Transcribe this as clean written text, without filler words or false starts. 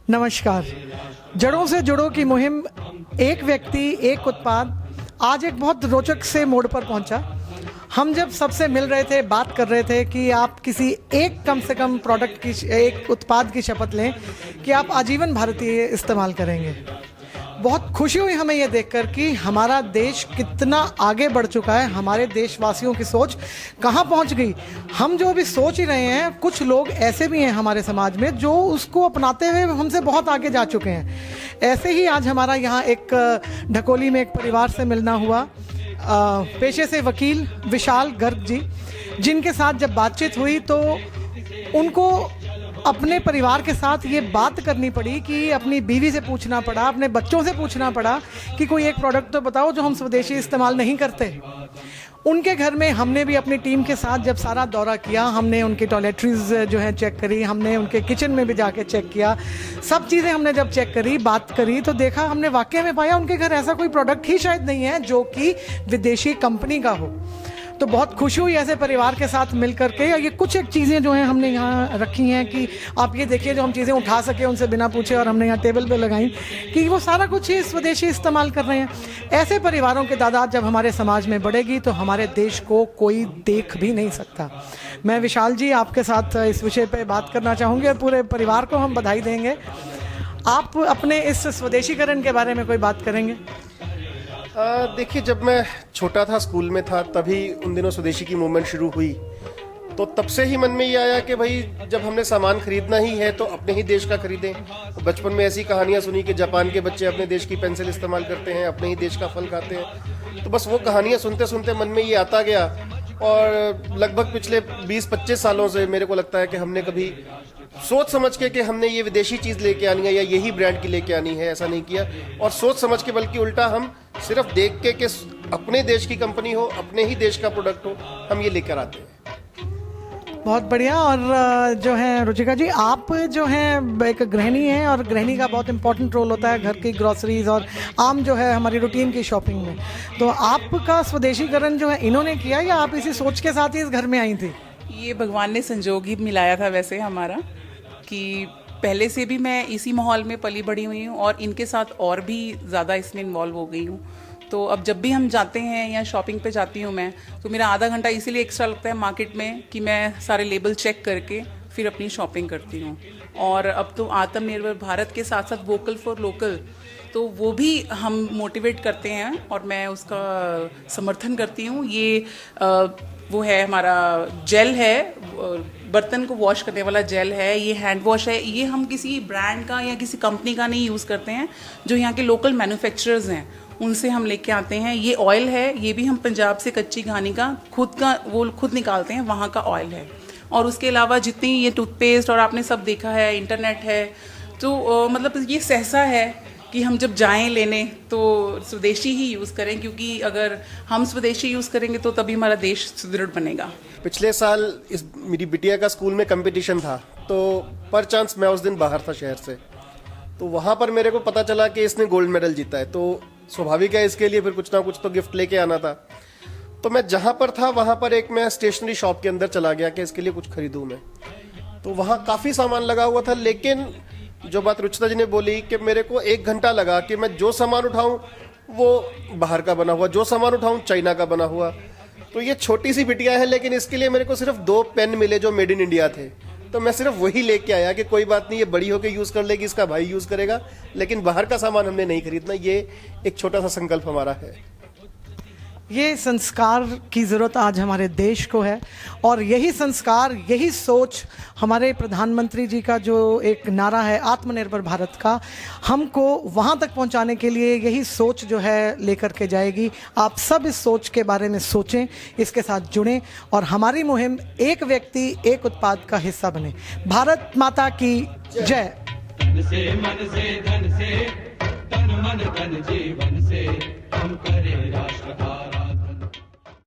नमस्कार। जड़ों से जुड़ो की मुहिम एक व्यक्ति एक उत्पाद आज एक बहुत रोचक से मोड़ पर पहुंचा। हम जब सबसे मिल रहे थे, बात कर रहे थे कि आप किसी एक कम से कम प्रोडक्ट की, एक उत्पाद की शपथ लें कि आप आजीवन भारतीय इस्तेमाल करेंगे। बहुत खुशी हुई हमें ये देखकर कि हमारा देश कितना आगे बढ़ चुका है, हमारे देशवासियों की सोच कहाँ पहुँच गई। हम जो अभी सोच ही रहे हैं, कुछ लोग ऐसे भी हैं हमारे समाज में जो उसको अपनाते हुए हमसे बहुत आगे जा चुके हैं। ऐसे ही आज हमारा यहाँ एक ढकोली में एक परिवार से मिलना हुआ, पेशे से वकील विशाल गर्ग जी, जिनके साथ जब बातचीत हुई तो उनको अपने परिवार के साथ ये बात करनी पड़ी कि अपनी बीवी से पूछना पड़ा, अपने बच्चों से पूछना पड़ा कि कोई एक प्रोडक्ट तो बताओ जो हम स्वदेशी इस्तेमाल नहीं करते। उनके घर में हमने भी अपनी टीम के साथ जब सारा दौरा किया, हमने उनकी टॉयलेटरीज जो है चेक करी, हमने उनके किचन में भी जाके चेक किया, सब चीज़ें हमने जब चेक करी, बात करी तो देखा, हमने वाकई में पाया उनके घर ऐसा कोई प्रोडक्ट ही शायद नहीं है जो कि विदेशी कंपनी का हो। तो बहुत खुशी हुई ऐसे परिवार के साथ मिल करके। ये कुछ एक चीज़ें जो हैं हमने यहाँ रखी हैं कि आप ये देखिए, जो हम चीज़ें उठा सके उनसे बिना पूछे, और हमने यहाँ टेबल पे लगाई कि वो सारा कुछ ही स्वदेशी इस्तेमाल कर रहे हैं। ऐसे परिवारों की तादाद जब हमारे समाज में बढ़ेगी तो हमारे देश को कोई देख भी नहीं सकता। मैं विशाल जी आपके साथ इस विषय पर बात करना चाहूँगी और पूरे परिवार को हम बधाई देंगे। आप अपने इस स्वदेशीकरण के बारे में कोई बात करेंगे? देखिए, जब मैं छोटा था, स्कूल में था, तभी उन दिनों स्वदेशी की मूवमेंट शुरू हुई। तो तब से ही मन में ये आया कि भाई जब हमने सामान खरीदना ही है तो अपने ही देश का खरीदें। बचपन में ऐसी कहानियां सुनी कि जापान के बच्चे अपने देश की पेंसिल इस्तेमाल करते हैं, अपने ही देश का फल खाते हैं। तो बस वो कहानियां सुनते सुनते मन में ये आता गया, और लगभग पिछले 20-25 सालों से मेरे को लगता है कि हमने कभी सोच समझ के कि हमने ये विदेशी चीज़ लेके आनी है या यही ब्रांड की लेके आनी है, ऐसा नहीं किया। और सोच समझ के, बल्कि उल्टा हम सिर्फ देख के कि अपने देश की कंपनी हो, अपने ही देश का प्रोडक्ट हो, हम ये लेकर आते हैं। बहुत बढ़िया। और जो है रुचिका जी, आप जो हैं एक गृहिणी हैं, और गृहिणी का बहुत इंपॉर्टेंट रोल होता है घर की ग्रॉसरीज और आम जो है हमारी रूटीन की शॉपिंग में। तो आपका स्वदेशीकरण जो है इन्होंने किया या आप इसी सोच के साथ ही इस घर में आई थी? ये भगवान ने संजोग ही मिलाया था वैसे हमारा, कि पहले से भी मैं इसी माहौल में पली बढ़ी हुई हूँ और इनके साथ और भी ज़्यादा इसमें इन्वॉल्व हो गई हूँ। तो अब जब भी हम जाते हैं या शॉपिंग पे जाती हूँ मैं, तो मेरा आधा घंटा इसीलिए एक्स्ट्रा लगता है मार्केट में कि मैं सारे लेबल चेक करके फिर अपनी शॉपिंग करती हूँ। और अब तो आत्मनिर्भर भारत के साथ साथ वोकल फॉर लोकल, तो वो भी हम मोटिवेट करते हैं और मैं उसका समर्थन करती हूँ। ये वो है हमारा जेल है, बर्तन को वॉश करने वाला जेल है, ये हैंड वॉश है। ये हम किसी ब्रांड का या किसी कंपनी का नहीं यूज़ करते हैं, जो यहाँ के लोकल मैन्युफैक्चरर्स हैं उनसे हम लेके आते हैं। ये ऑयल है, ये भी हम पंजाब से कच्ची घानी का वो खुद निकालते हैं, वहाँ का ऑयल है। और उसके अलावा जितनी ये टूथपेस्ट और आपने सब देखा है, इंटरनेट है, तो मतलब ये सहसा है कि हम जब जाएं लेने तो स्वदेशी ही यूज़ करें, क्योंकि अगर हम स्वदेशी यूज़ करेंगे तो तभी हमारा देश सुदृढ़ बनेगा। पिछले साल मेरी बिटिया का स्कूल में कंपटीशन था, तो पर चांस मैं उस दिन बाहर था शहर से, तो वहाँ पर मेरे को पता चला कि इसने गोल्ड मेडल जीता है। तो स्वाभाविक है, इसके लिए फिर कुछ ना कुछ तो गिफ्ट लेके आना था। तो मैं जहाँ पर था वहाँ पर एक मैं स्टेशनरी शॉप के अंदर चला गया कि इसके लिए कुछ खरीदूँ मैं। तो वहाँ काफ़ी सामान लगा हुआ था, लेकिन जो बात रुचिता जी ने बोली कि मेरे को 1 घंटा लगा कि मैं जो सामान उठाऊं वो बाहर का बना हुआ, जो सामान उठाऊं चाइना का बना हुआ। तो ये छोटी सी बिटिया है, लेकिन इसके लिए मेरे को सिर्फ 2 पेन मिले जो मेड इन इंडिया थे। तो मैं सिर्फ वही लेके आया कि कोई बात नहीं, ये बड़ी होकर यूज़ कर लेगी, इसका भाई यूज़ करेगा, लेकिन बाहर का सामान हमने नहीं खरीदना। ये एक छोटा सा संकल्प हमारा है। ये संस्कार की ज़रूरत आज हमारे देश को है, और यही संस्कार, यही सोच हमारे प्रधानमंत्री जी का जो एक नारा है आत्मनिर्भर भारत का, हमको वहाँ तक पहुँचाने के लिए यही सोच जो है लेकर के जाएगी। आप सब इस सोच के बारे में सोचें, इसके साथ जुड़ें और हमारी मुहिम एक व्यक्ति एक उत्पाद का हिस्सा बने। भारत माता की जय। तन से मन से धन से, तन मन धन जीवन से हम करें राष्ट्र का